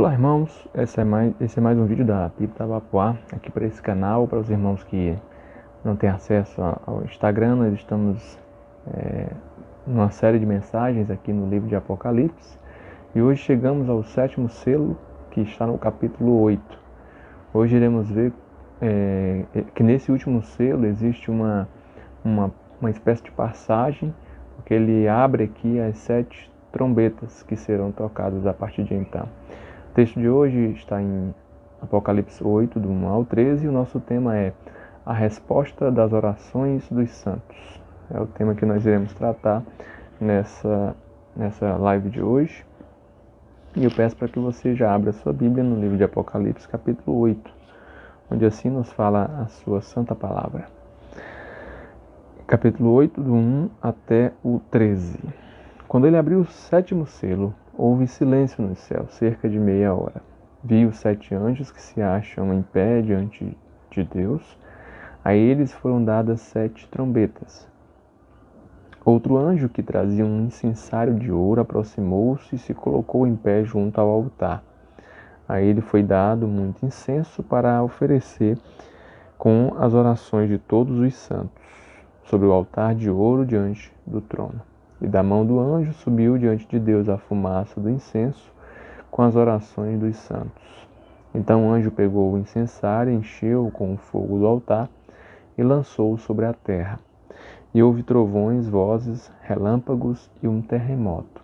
Olá, irmãos, esse é mais um vídeo da Bíblia Tabapuá, aqui para esse canal. Para os irmãos que não têm acesso ao Instagram, nós estamos numa série de mensagens aqui no livro de Apocalipse, e hoje chegamos ao 7º selo, que está no capítulo 8. Hoje iremos ver que nesse último selo existe uma espécie de passagem, porque ele abre aqui as 7 trombetas que serão tocadas a partir de então. O texto de hoje está em Apocalipse 8, do 1 ao 13, e o nosso tema é a resposta das orações dos santos. É o tema que nós iremos tratar nessa live de hoje. E eu peço para que você já abra a sua Bíblia no livro de Apocalipse, capítulo 8, onde assim nos fala a sua santa palavra. Capítulo 8, do 1 até o 13. Quando ele abriu o 7º selo, houve silêncio no céu, cerca de meia hora. Vi os 7 anjos que se acham em pé diante de Deus. A eles foram dadas 7 trombetas. Outro anjo que trazia um incensário de ouro aproximou-se e se colocou em pé junto ao altar. A ele foi dado muito incenso para oferecer com as orações de todos os santos, sobre o altar de ouro diante do trono. E da mão do anjo subiu diante de Deus a fumaça do incenso com as orações dos santos. Então o anjo pegou o incensário, encheu-o com o fogo do altar e lançou-o sobre a terra. E houve trovões, vozes, relâmpagos e um terremoto.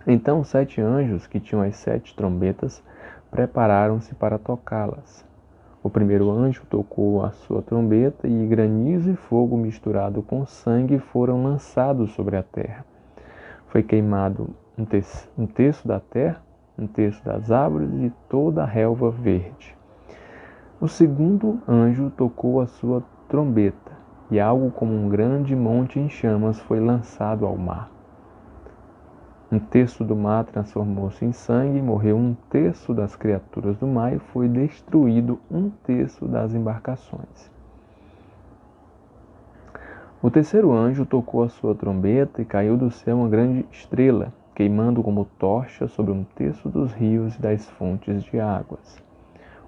Então os 7 anjos que tinham as 7 trombetas prepararam-se para tocá-las. O primeiro anjo tocou a sua trombeta e granizo e fogo misturado com sangue foram lançados sobre a terra. Foi queimado um terço da terra, um terço das árvores e toda a relva verde. O segundo anjo tocou a sua trombeta e algo como um grande monte em chamas foi lançado ao mar. Um terço do mar transformou-se em sangue, morreu um terço das criaturas do mar e foi destruído um terço das embarcações. O terceiro anjo tocou a sua trombeta e caiu do céu uma grande estrela, queimando como tocha sobre um terço dos rios e das fontes de águas.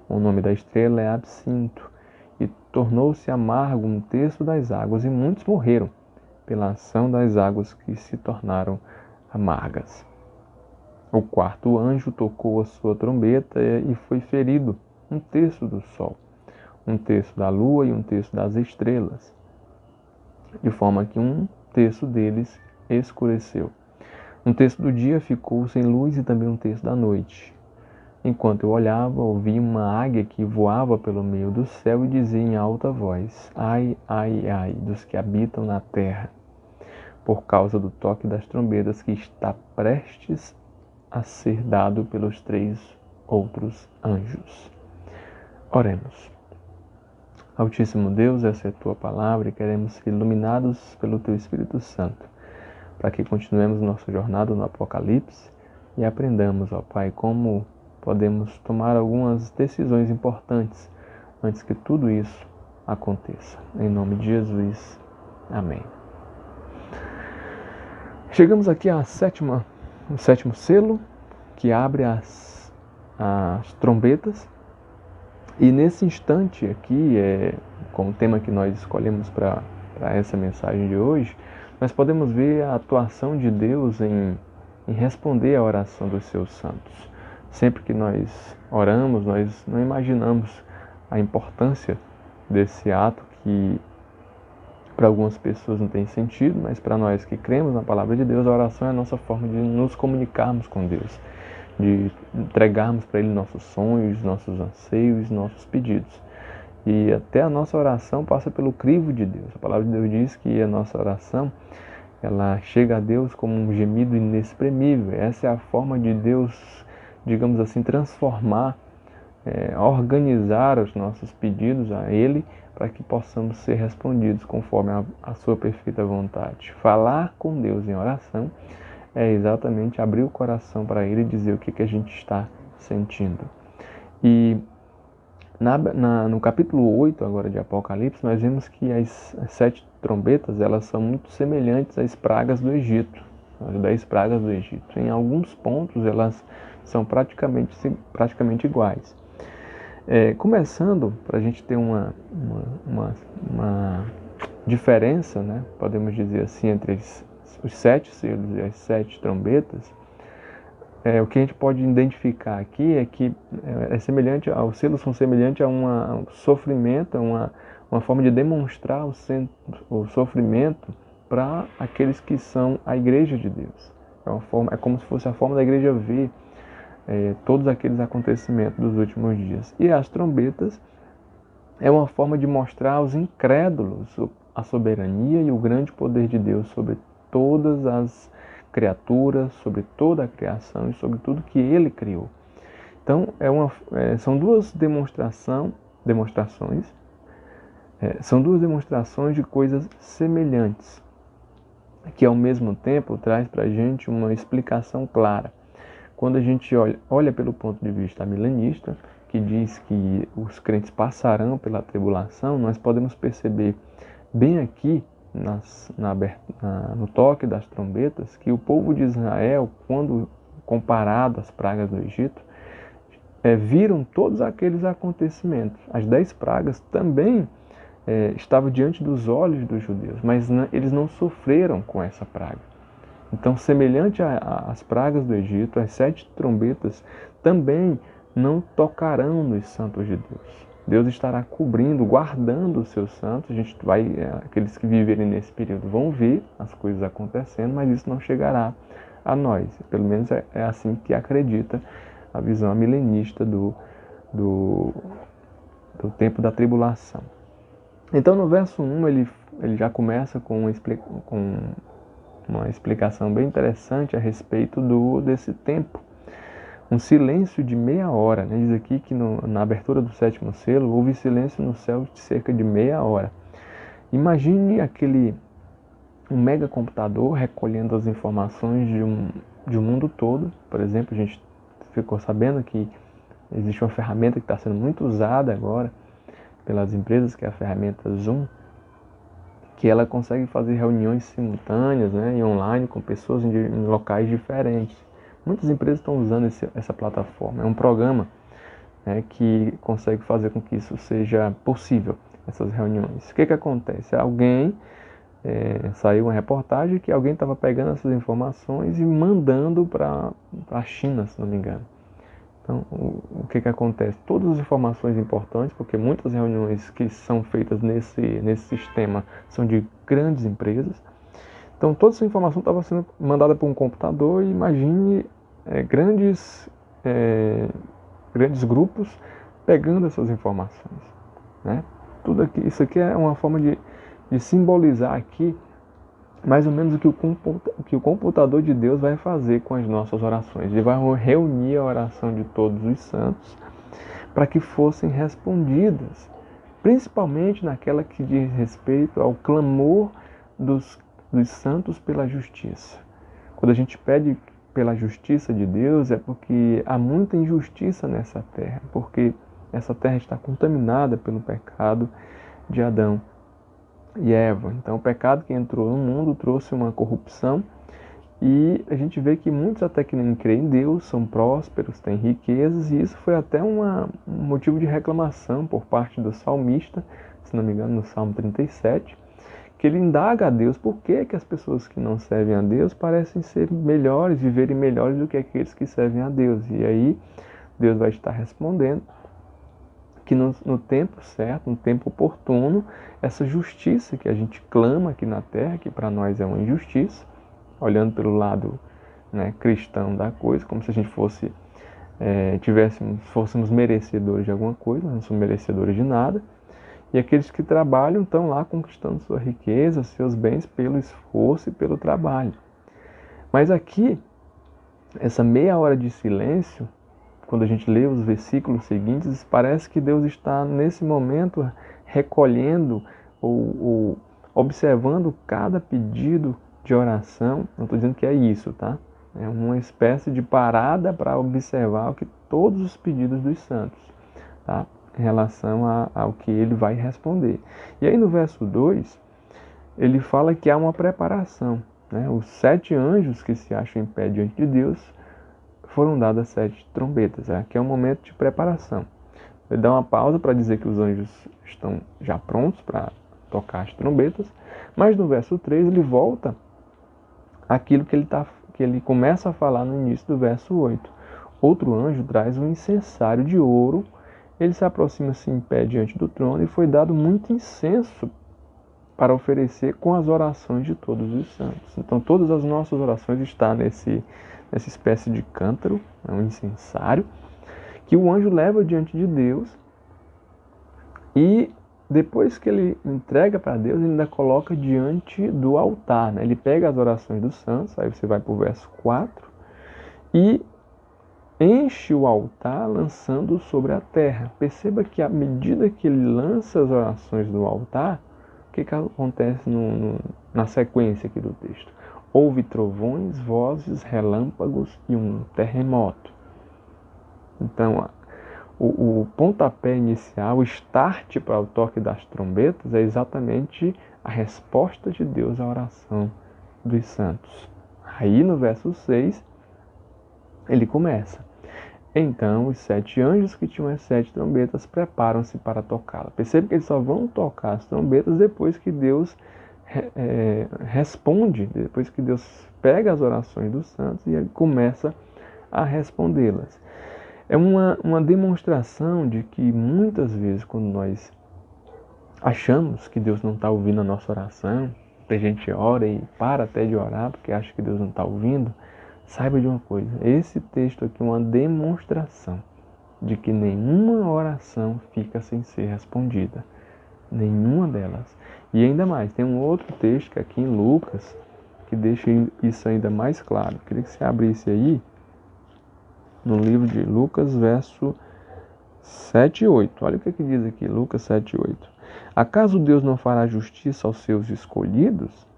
O nome da estrela é Absinto, e tornou-se amargo um terço das águas, e muitos morreram pela ação das águas que se tornaram amargas. O quarto anjo tocou a sua trombeta e foi ferido um terço do sol, um terço da lua e um terço das estrelas, de forma que um terço deles escureceu. Um terço do dia ficou sem luz e também um terço da noite. Enquanto eu olhava, ouvi uma águia que voava pelo meio do céu e dizia em alta voz: Ai, ai, ai, dos que habitam na terra, por causa do toque das trombetas que está prestes a ser dado pelos 3 outros anjos. Oremos. Altíssimo Deus, essa é a Tua palavra e queremos ser iluminados pelo Teu Espírito Santo, para que continuemos nossa jornada no Apocalipse e aprendamos, ó Pai, como podemos tomar algumas decisões importantes antes que tudo isso aconteça. Em nome de Jesus. Amém. Chegamos aqui ao 7º selo, que abre as trombetas. E nesse instante aqui, com o tema que nós escolhemos para essa mensagem de hoje, nós podemos ver a atuação de Deus em responder à oração dos seus santos. Sempre que nós oramos, nós não imaginamos a importância desse ato que para algumas pessoas não tem sentido, mas para nós que cremos na palavra de Deus, a oração é a nossa forma de nos comunicarmos com Deus, de entregarmos para Ele nossos sonhos, nossos anseios, nossos pedidos. E até a nossa oração passa pelo crivo de Deus. A palavra de Deus diz que a nossa oração, ela chega a Deus como um gemido inexprimível. Essa é a forma de Deus, digamos assim, transformar, organizar os nossos pedidos a Ele, para que possamos ser respondidos conforme a sua perfeita vontade. Falar com Deus em oração é exatamente abrir o coração para Ele e dizer o que a gente está sentindo. E no capítulo 8 agora de Apocalipse, nós vemos que as 7 trombetas, elas são muito semelhantes às pragas do Egito, as 10 pragas do Egito. Em alguns pontos elas são praticamente iguais. Começando, para a gente ter uma diferença, né, podemos dizer assim, entre os 7 selos e as 7 trombetas, o que a gente pode identificar aqui é que os selos são semelhantes a um sofrimento, uma forma de demonstrar o sofrimento para aqueles que são a igreja de Deus. É como se fosse a forma da igreja ver todos aqueles acontecimentos dos últimos dias. E as trombetas é uma forma de mostrar aos incrédulos a soberania e o grande poder de Deus sobre todas as criaturas, sobre toda a criação e sobre tudo que Ele criou. Então, são duas demonstrações de coisas semelhantes, que ao mesmo tempo traz para a gente uma explicação clara. Quando a gente olha pelo ponto de vista milenista, que diz que os crentes passarão pela tribulação, nós podemos perceber bem aqui, no toque das trombetas, que o povo de Israel, quando comparado às pragas do Egito, viram todos aqueles acontecimentos. As 10 pragas também estavam diante dos olhos dos judeus, mas eles não sofreram com essa praga. Então, semelhante às pragas do Egito, as 7 trombetas também não tocarão nos santos de Deus. Deus estará cobrindo, guardando os seus santos. Aqueles que viverem nesse período vão ver as coisas acontecendo, mas isso não chegará a nós. Pelo menos é assim que acredita a visão milenista do tempo da tribulação. Então, no verso 1, ele já começa com uma explicação bem interessante a respeito desse tempo. Um silêncio de meia hora. Né? Diz aqui que na abertura do 7º selo houve silêncio no céu de cerca de meia hora. Imagine um megacomputador recolhendo as informações de um mundo todo. Por exemplo, a gente ficou sabendo que existe uma ferramenta que está sendo muito usada agora pelas empresas, que é a ferramenta Zoom, que ela consegue fazer reuniões simultâneas, né, e online com pessoas em locais diferentes. Muitas empresas estão usando essa plataforma. É um programa, né, que consegue fazer com que isso seja possível, essas reuniões. O que acontece? Saiu uma reportagem que alguém estava pegando essas informações e mandando para a China, se não me engano. Então, o que acontece? Todas as informações importantes, porque muitas reuniões que são feitas nesse sistema são de grandes empresas. Então, toda essa informação estava sendo mandada para um computador e imagine grandes grupos pegando essas informações. Né? Isso aqui é uma forma de simbolizar aqui mais ou menos o que o computador de Deus vai fazer com as nossas orações. Ele vai reunir a oração de todos os santos para que fossem respondidas, principalmente naquela que diz respeito ao clamor dos santos pela justiça. Quando a gente pede pela justiça de Deus, é porque há muita injustiça nessa terra, porque essa terra está contaminada pelo pecado de Adão e Eva. Então, o pecado que entrou no mundo trouxe uma corrupção, e a gente vê que muitos até que nem creem em Deus, são prósperos, têm riquezas, e isso foi até um motivo de reclamação por parte do salmista, se não me engano, no Salmo 37, que ele indaga a Deus por que as pessoas que não servem a Deus parecem ser melhores, viverem melhores do que aqueles que servem a Deus. E aí Deus vai estar respondendo que no tempo certo, no tempo oportuno, essa justiça que a gente clama aqui na terra, que para nós é uma injustiça, olhando pelo lado, né, cristão da coisa, como se a gente fôssemos merecedores de alguma coisa, não somos merecedores de nada, e aqueles que trabalham estão lá conquistando sua riqueza, seus bens pelo esforço e pelo trabalho. Mas aqui, essa meia hora de silêncio, quando a gente lê os versículos seguintes, parece que Deus está, nesse momento, recolhendo ou observando cada pedido de oração. Não estou dizendo que é isso, tá? É uma espécie de parada para observar todos os pedidos dos santos, tá? Em relação ao que ele vai responder. E aí no verso 2, ele fala que há uma preparação. Né? Os 7 anjos que se acham em pé diante de Deus foram dadas 7 trombetas. Aqui é um momento de preparação. Ele dá uma pausa para dizer que os anjos estão já prontos para tocar as trombetas, mas no verso 3 ele volta àquilo que ele começa a falar no início do verso 8. Outro anjo traz um incensário de ouro, ele se aproxima-se em pé diante do trono e foi dado muito incenso para oferecer com as orações de todos os santos. Então todas as nossas orações estão nessa espécie de cântaro, um incensário, que o anjo leva diante de Deus e depois que ele entrega para Deus, ele ainda coloca diante do altar. Ele pega as orações dos santos, aí você vai para o verso 4, e enche o altar lançando sobre a terra. Perceba que à medida que ele lança as orações do altar, o que acontece na sequência aqui do texto? Houve trovões, vozes, relâmpagos e um terremoto. Então, o pontapé inicial, o start para o toque das trombetas é exatamente a resposta de Deus à oração dos santos. Aí no verso 6, ele começa. Então os 7 anjos que tinham as 7 trombetas preparam-se para tocá-la. Percebe que eles só vão tocar as trombetas depois que Deus responde, depois que Deus pega as orações dos santos e ele começa a respondê-las. É uma demonstração de que muitas vezes quando nós achamos que Deus não está ouvindo a nossa oração, a gente ora e para até de orar porque acha que Deus não está ouvindo, saiba de uma coisa, esse texto aqui é uma demonstração de que nenhuma oração fica sem ser respondida. Nenhuma delas. E ainda mais, tem um outro texto que aqui em Lucas, que deixa isso ainda mais claro. Eu queria que você abrisse aí, no livro de Lucas, verso 7 e 8. Olha o que diz aqui, Lucas 7 e 8. Acaso Deus não fará justiça aos seus escolhidos,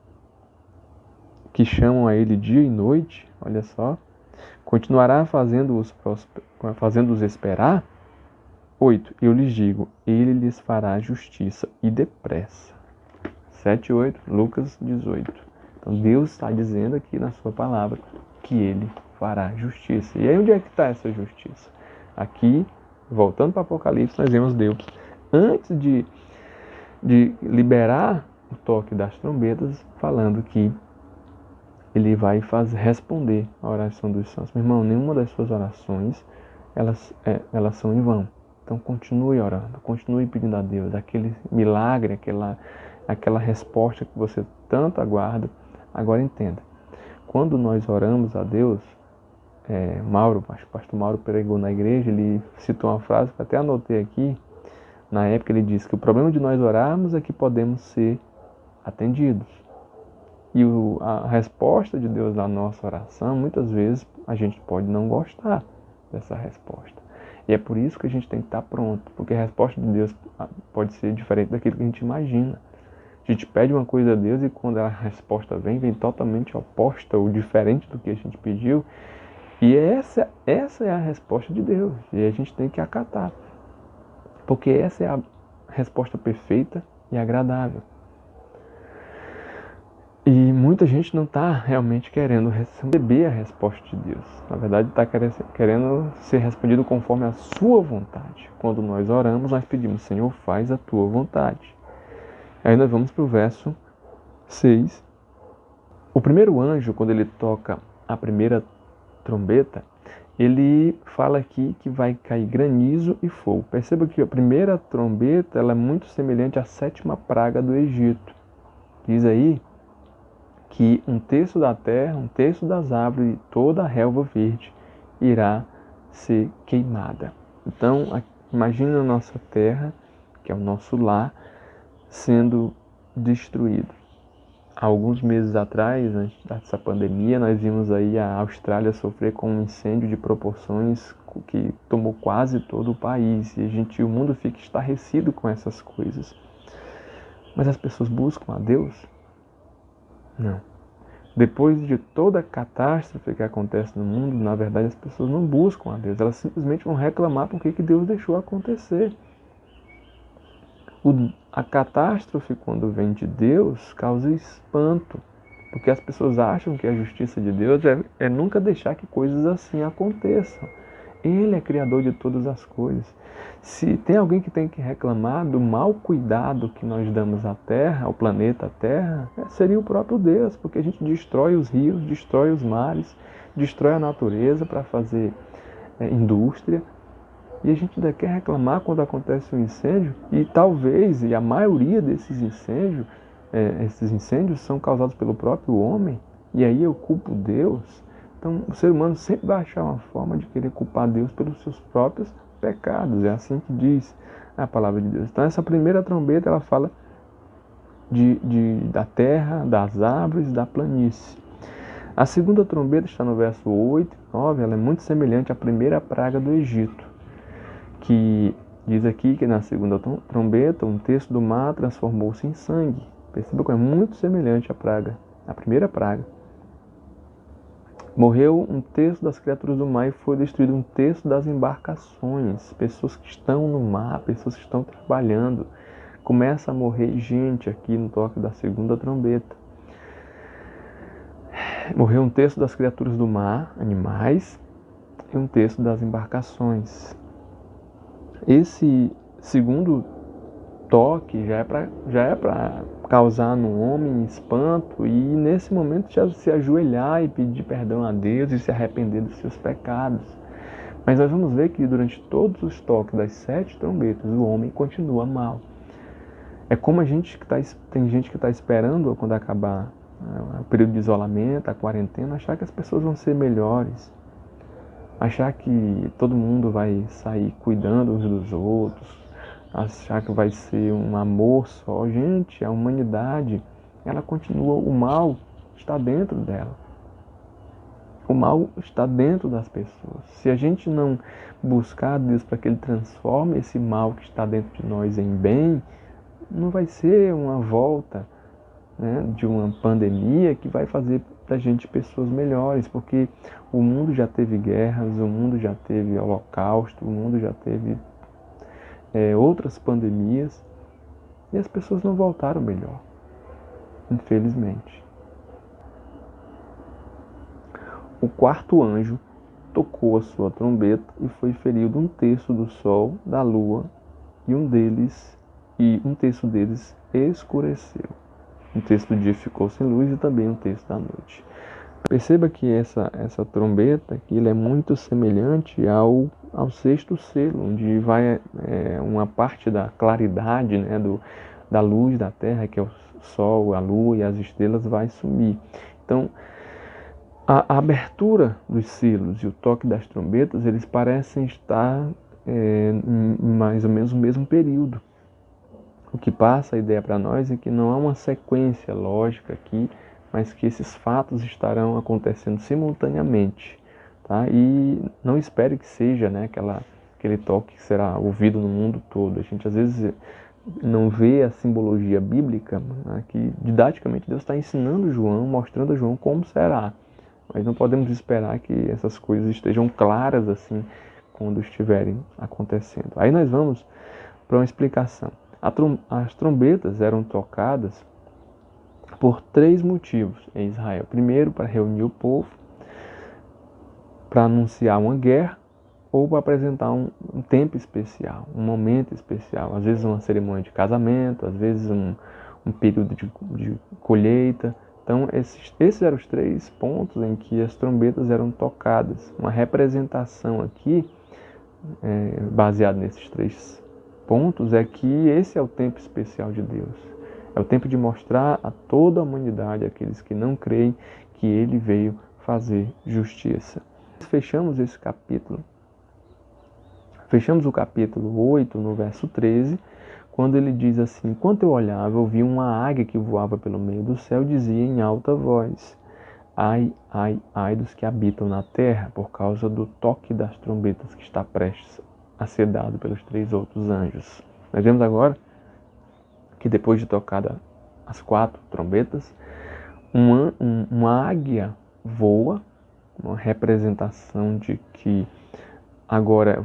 que chamam a ele dia e noite? Olha só. Continuará fazendo-os esperar? 8. Eu lhes digo, ele lhes fará justiça e depressa. 7 e 8, Lucas 18. Então Deus está dizendo aqui na sua palavra que ele fará justiça. E aí onde é que está essa justiça? Aqui, voltando para o Apocalipse, nós vemos Deus, antes de liberar o toque das trombetas, falando que ele vai responder a oração dos santos. Meu irmão, nenhuma das suas orações, elas são em vão. Então continue orando, continue pedindo a Deus aquele milagre, aquela resposta que você tanto aguarda. Agora entenda, quando nós oramos a Deus, acho que o pastor Mauro pregou na igreja, ele citou uma frase que eu até anotei aqui. Na época ele disse que o problema de nós orarmos é que podemos ser atendidos. E a resposta de Deus na nossa oração, muitas vezes a gente pode não gostar dessa resposta. E é por isso que a gente tem que estar pronto, porque a resposta de Deus pode ser diferente daquilo que a gente imagina. A gente pede uma coisa a Deus e quando a resposta vem totalmente oposta ou diferente do que a gente pediu. E essa é a resposta de Deus. E a gente tem que acatar. Porque essa é a resposta perfeita e agradável. E muita gente não está realmente querendo receber a resposta de Deus. Na verdade, está querendo ser respondido conforme a sua vontade. Quando nós oramos, nós pedimos, Senhor, faz a tua vontade. Aí nós vamos para o verso 6. O primeiro anjo, quando ele toca a primeira trombeta, ele fala aqui que vai cair granizo e fogo. Perceba que a primeira trombeta ela é muito semelhante à 7ª praga do Egito. Diz aí que 1/3 da terra, 1/3 das árvores e toda a relva verde irá ser queimada. Então, imagine a nossa terra, que é o nosso lar, sendo destruído. Há alguns meses atrás, antes dessa pandemia, nós vimos aí a Austrália sofrer com um incêndio de proporções que tomou quase todo o país. E o mundo fica estarrecido com essas coisas. Mas as pessoas buscam a Deus? Não. Depois de toda a catástrofe que acontece no mundo, na verdade as pessoas não buscam a Deus. Elas simplesmente vão reclamar por que Deus deixou acontecer. A catástrofe, quando vem de Deus, causa espanto. Porque as pessoas acham que a justiça de Deus é nunca deixar que coisas assim aconteçam. Ele é criador de todas as coisas. Se tem alguém que tem que reclamar do mau cuidado que nós damos à Terra, ao planeta Terra, seria o próprio Deus, porque a gente destrói os rios, destrói os mares, destrói a natureza para fazer indústria. E a gente ainda quer reclamar quando acontece um incêndio, e talvez, e a maioria desses incêndios são causados pelo próprio homem, e aí eu culpo Deus. Então o ser humano sempre vai achar uma forma de querer culpar Deus pelos seus próprios pecados, é assim que diz a palavra de Deus. Então essa primeira trombeta ela fala da terra, das árvores, da planície. A segunda trombeta está no verso 8 e 9, ela é muito semelhante à primeira praga do Egito, que diz aqui que na segunda trombeta um terço do mar transformou-se em sangue. Perceba que é muito semelhante à praga, à primeira praga. Morreu um terço das criaturas do mar e foi destruído um terço das embarcações. Pessoas que estão no mar, pessoas que estão trabalhando. Começa a morrer gente aqui no toque da segunda trombeta. Morreu um terço das criaturas do mar, animais, e um terço das embarcações. Esse segundo toque já é para causar no homem espanto e nesse momento já se ajoelhar e pedir perdão a Deus e se arrepender dos seus pecados. Mas nós vamos ver que durante todos os toques das 7 trombetas o homem continua mal. É como tem gente que está esperando quando acabar o período de isolamento, a quarentena, achar que as pessoas vão ser melhores. Achar que todo mundo vai sair cuidando uns dos outros, achar que vai ser um amor só. Gente, a humanidade, ela continua, o mal está dentro dela. O mal está dentro das pessoas. Se a gente não buscar Deus para que Ele transforme esse mal que está dentro de nós em bem, não vai ser uma volta, né, de uma pandemia que vai fazer da gente pessoas melhores, porque o mundo já teve guerras, o mundo já teve holocausto, o mundo já teve outras pandemias e as pessoas não voltaram melhor, infelizmente. O quarto anjo tocou a sua trombeta e foi ferido um terço do sol, da lua, e um terço deles escureceu. Um terço do dia ficou sem luz e também um terço da noite. Perceba que essa trombeta aqui, é muito semelhante ao sexto selo, onde vai uma parte da claridade, né, da luz da terra, que é o sol, a lua e as estrelas, vai sumir. Então, a abertura dos selos e o toque das trombetas, eles parecem estar em mais ou menos o mesmo período. O que passa a ideia para nós é que não há uma sequência lógica aqui, mas que esses fatos estarão acontecendo simultaneamente. Tá? E não espere que seja, né, aquele toque que será ouvido no mundo todo. A gente às vezes não vê a simbologia bíblica, né, que didaticamente Deus está ensinando João, mostrando a João como será. Mas não podemos esperar que essas coisas estejam claras assim quando estiverem acontecendo. Aí nós vamos para uma explicação. As trombetas eram tocadas por 3 motivos em Israel. Primeiro, para reunir o povo, para anunciar uma guerra ou para apresentar um tempo especial, um momento especial. Às vezes uma cerimônia de casamento, às vezes um período de colheita. Então, esses eram os 3 pontos em que as trombetas eram tocadas. Uma representação aqui, baseada nesses 3 pontos, é que esse é o tempo especial de Deus. É o tempo de mostrar a toda a humanidade, aqueles que não creem, que Ele veio fazer justiça. Fechamos esse capítulo. Fechamos o capítulo 8, no verso 13, quando ele diz assim: enquanto eu olhava, eu vi uma águia que voava pelo meio do céu e dizia em alta voz: ai, ai, ai dos que habitam na terra, por causa do toque das trombetas que está prestes a ser dado pelos 3 outros anjos. Nós vemos agora que depois de tocada as 4 trombetas, uma águia voa, uma representação de que agora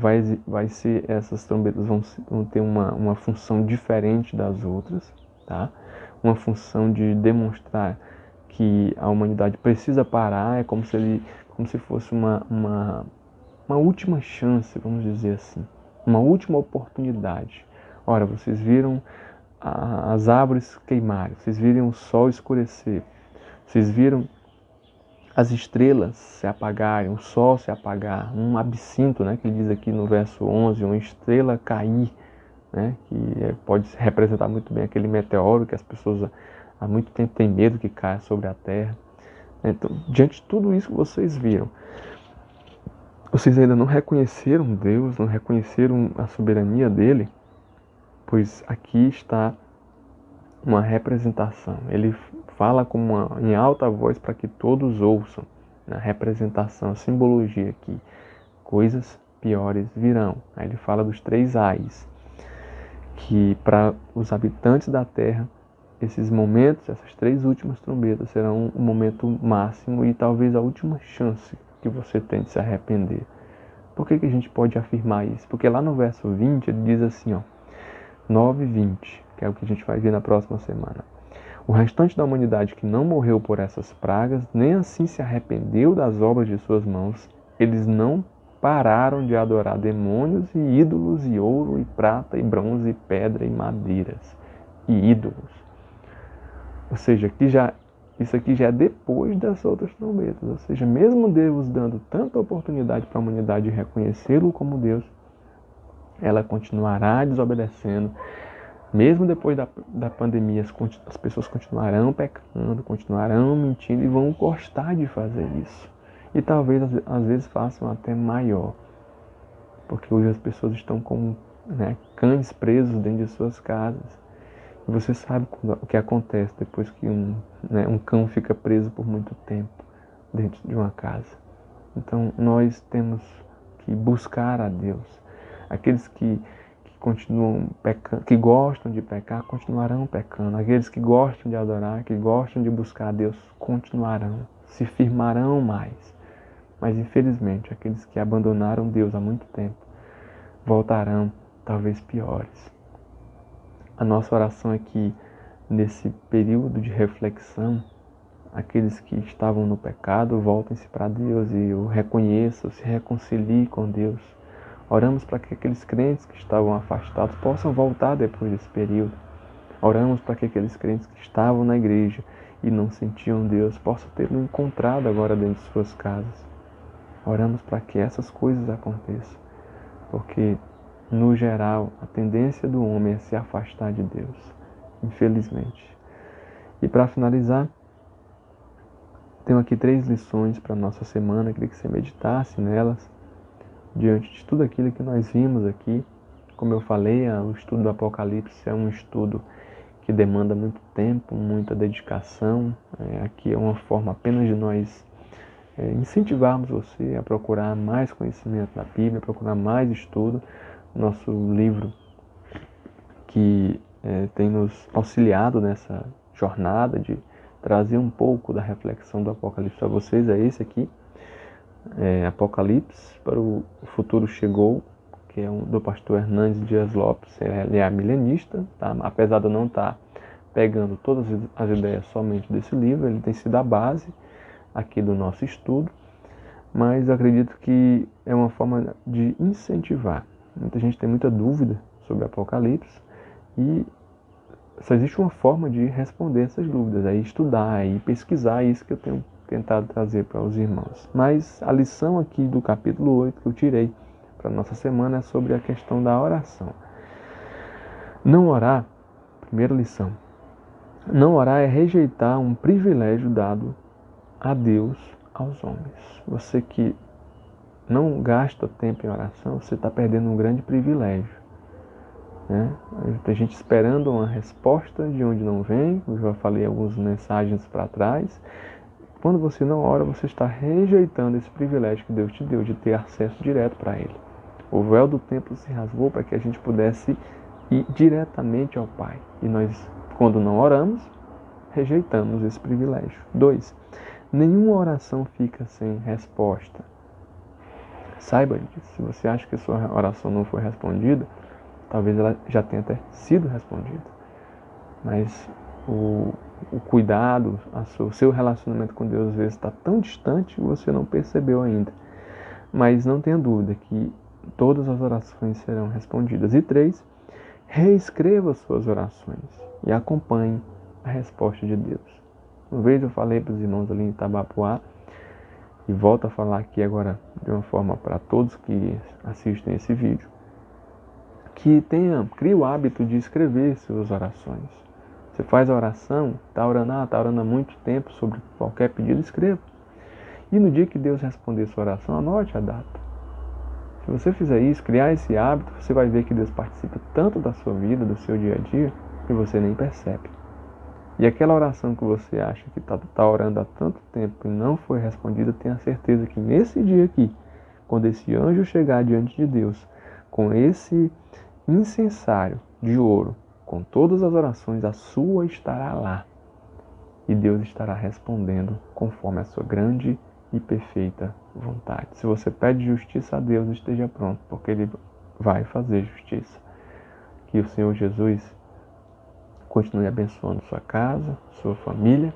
essas trombetas vão ter uma função diferente das outras, tá? Uma função de demonstrar que a humanidade precisa parar, é como se fosse uma última chance, vamos dizer assim, uma última oportunidade. Ora, vocês viram as árvores queimarem, vocês viram o sol escurecer, vocês viram as estrelas se apagarem, o sol se apagar, um absinto, né, que ele diz aqui no verso 11, uma estrela cair, né, que pode representar muito bem aquele meteoro que as pessoas há muito tempo têm medo que caia sobre a Terra. Então, diante de tudo isso que vocês viram, vocês ainda não reconheceram Deus, não reconheceram a soberania dele, pois aqui está uma representação. Ele fala em alta voz para que todos ouçam. Na representação, a simbologia aqui, coisas piores virão. Aí ele fala dos 3 ais, que para os habitantes da terra, esses momentos, essas 3 últimas trombetas serão o momento máximo e talvez a última chance que você tem de se arrepender. Por que a gente pode afirmar isso? Porque lá no verso 20 ele diz assim, 9:20, que é o que a gente vai ver na próxima semana. O restante da humanidade que não morreu por essas pragas, nem assim se arrependeu das obras de suas mãos, eles não pararam de adorar demônios e ídolos e ouro e prata e bronze e pedra e madeiras e ídolos. Ou seja, isso aqui já é depois das outras trombetas. Ou seja, mesmo Deus dando tanta oportunidade para a humanidade reconhecê-lo como Deus, ela continuará desobedecendo. Mesmo depois da pandemia, as pessoas continuarão pecando, continuarão mentindo e vão gostar de fazer isso. E talvez, às vezes, façam até maior. Porque hoje as pessoas estão como cães presos dentro de suas casas. E você sabe o que acontece depois que um cão fica preso por muito tempo dentro de uma casa. Então, nós temos que buscar a Deus. Aqueles que continuam pecando, que gostam de pecar, continuarão pecando. Aqueles que gostam de adorar, que gostam de buscar a Deus, continuarão, se firmarão mais. Mas infelizmente, aqueles que abandonaram Deus há muito tempo, voltarão talvez piores. A nossa oração é que nesse período de reflexão, aqueles que estavam no pecado voltem-se para Deus e o reconheçam, se reconciliem com Deus. Oramos para que aqueles crentes que estavam afastados possam voltar depois desse período. Oramos para que aqueles crentes que estavam na igreja e não sentiam Deus possam tê-lo encontrado agora dentro de suas casas. Oramos para que essas coisas aconteçam, porque, no geral, a tendência do homem é se afastar de Deus, infelizmente. E para finalizar, tenho aqui 3 lições para a nossa semana, queria que você meditasse nelas. Diante de tudo aquilo que nós vimos aqui, como eu falei, o estudo do Apocalipse é um estudo que demanda muito tempo, muita dedicação. Aqui é uma forma apenas de nós incentivarmos você a procurar mais conhecimento da Bíblia, procurar mais estudo. Nosso livro que tem nos auxiliado nessa jornada de trazer um pouco da reflexão do Apocalipse para vocês é esse aqui. Apocalipse para o Futuro Chegou, que é do pastor Hernandes Dias Lopes. Ele é milenista, tá? Apesar de eu não estar pegando todas as ideias somente desse livro, ele tem sido a base aqui do nosso estudo, mas eu acredito que é uma forma de incentivar. Muita gente tem muita dúvida sobre Apocalipse e só existe uma forma de responder essas dúvidas, é estudar e pesquisar, isso que eu tenho tentado trazer para os irmãos. Mas a lição aqui do capítulo 8 que eu tirei para a nossa semana é sobre a questão da oração. Não orar, primeira lição, não orar é rejeitar um privilégio dado a Deus aos homens. Você que não gasta tempo em oração, você está perdendo um grande privilégio. Tem gente esperando uma resposta de onde não vem, eu já falei algumas mensagens para trás. Quando você não ora, você está rejeitando esse privilégio que Deus te deu de ter acesso direto para Ele. O véu do templo se rasgou para que a gente pudesse ir diretamente ao Pai. E nós, quando não oramos, rejeitamos esse privilégio. 2. Nenhuma oração fica sem resposta. Saiba disso. Se você acha que a sua oração não foi respondida, talvez ela já tenha até sido respondida. Mas o cuidado, o seu relacionamento com Deus às vezes está tão distante que você não percebeu ainda. Mas não tenha dúvida que todas as orações serão respondidas. E 3, reescreva suas orações e acompanhe a resposta de Deus. Uma vez eu falei para os irmãos ali em Itabapoá, e volto a falar aqui agora de uma forma para todos que assistem esse vídeo, que crie o hábito de escrever suas orações. Você faz a oração, está orando há muito tempo sobre qualquer pedido, escreva. E no dia que Deus responder sua oração, anote a data. Se você fizer isso, criar esse hábito, você vai ver que Deus participa tanto da sua vida, do seu dia a dia, que você nem percebe. E aquela oração que você acha que está orando há tanto tempo e não foi respondida, tenha certeza que nesse dia aqui, quando esse anjo chegar diante de Deus, com esse incensário de ouro, com todas as orações, a sua estará lá. E Deus estará respondendo conforme a sua grande e perfeita vontade. Se você pede justiça a Deus, esteja pronto, porque Ele vai fazer justiça. Que o Senhor Jesus continue abençoando sua casa, sua família,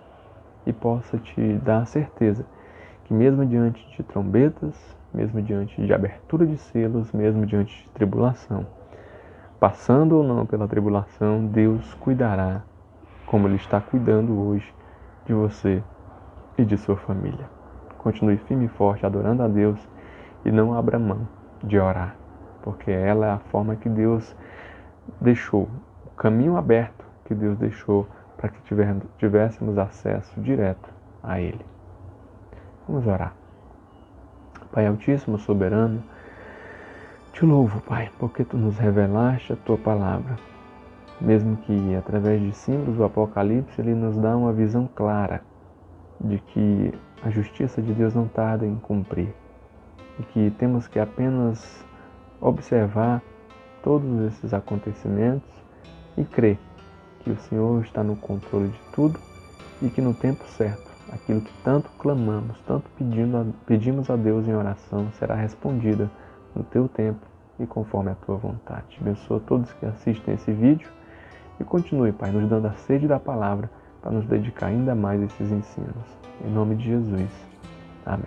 e possa te dar a certeza que mesmo diante de trombetas, mesmo diante de abertura de selos, mesmo diante de tribulação, passando ou não pela tribulação, Deus cuidará, como Ele está cuidando hoje de você e de sua família. Continue firme e forte adorando a Deus e não abra mão de orar, porque ela é a forma que Deus deixou, o caminho aberto que Deus deixou para que tivéssemos acesso direto a Ele. Vamos orar. Pai Altíssimo, Soberano, te louvo, Pai, porque Tu nos revelaste a Tua palavra. Mesmo que através de símbolos do Apocalipse, Ele nos dá uma visão clara de que a justiça de Deus não tarda em cumprir. E que temos que apenas observar todos esses acontecimentos e crer que o Senhor está no controle de tudo e que no tempo certo, aquilo que tanto clamamos, tanto pedimos a Deus em oração, será respondida no Teu tempo e conforme a Tua vontade. Abençoa todos que assistem esse vídeo e continue, Pai, nos dando a sede da palavra para nos dedicar ainda mais a esses ensinos. Em nome de Jesus. Amém.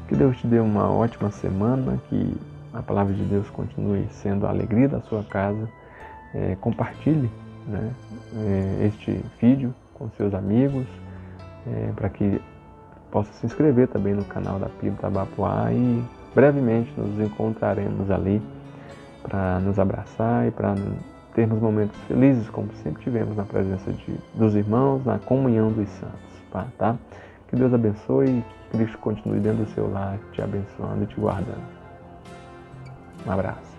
Que Deus te dê uma ótima semana, que a palavra de Deus continue sendo a alegria da sua casa. Compartilhe, né, este vídeo com seus amigos, para que possa se inscrever também no canal da PIB Itabapoá e brevemente nos encontraremos ali para nos abraçar e para termos momentos felizes, como sempre tivemos na presença dos irmãos, na comunhão dos santos. Tá? Que Deus abençoe e que Cristo continue dentro do seu lar, te abençoando e te guardando. Um abraço.